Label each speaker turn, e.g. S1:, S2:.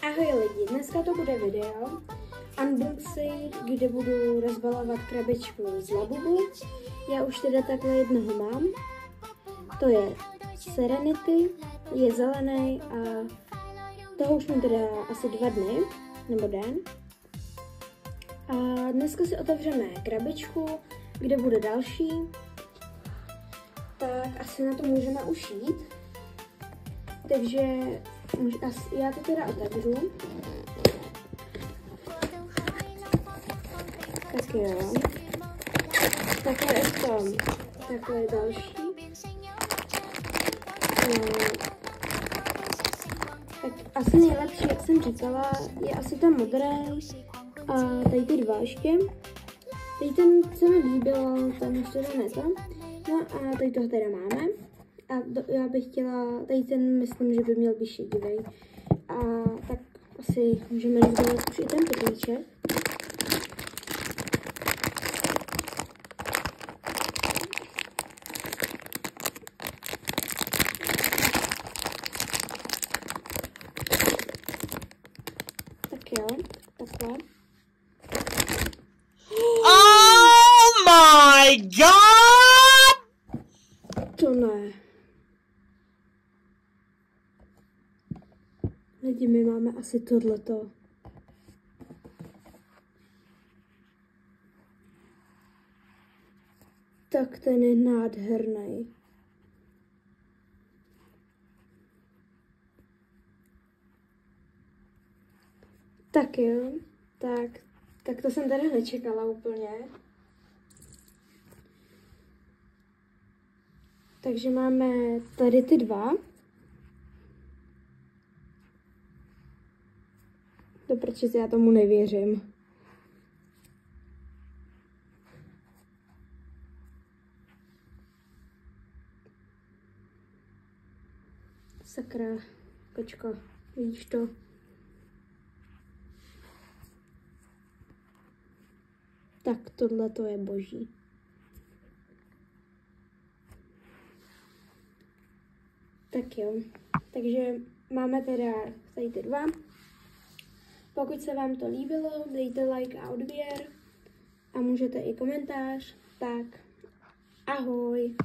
S1: Ahoj lidi, dneska to bude video unboxing, kde budu rozbalovat krabičku z Labubu. Já už teda takhle jednoho mám. To je Serenity, je zelený a toho už mám teda asi 2 dny, nebo den. A dneska si otevřeme krabičku, kde bude další. Tak asi na to můžeme už jít. Takže já to teda otevřu. Tak jo. Takhle je další. Tak asi nejlepší, jak jsem říkala, je asi ten modrý a tady ty 2 ještě. Tady ten se mi líbilo, ten ještě ne to. No a tady toho teda máme. A já bych chtěla, tady ten myslím, že by měl být šedivý. A tak asi můžeme rozdělat už i ten pytlíček. Tak jo, takhle.
S2: Oh my god!
S1: To ne. Lidi, my máme asi tohleto. Tak ten je nádherný. Tak jo, tak to jsem teda nečekala úplně. Takže máme tady ty 2. To proč já tomu nevěřím. Sakra, kočko, vidíš to? Tak tohle to je boží. Tak jo, takže máme teda tady ty 2. Pokud se vám to líbilo, dejte like a odběr a můžete i komentář. Tak ahoj.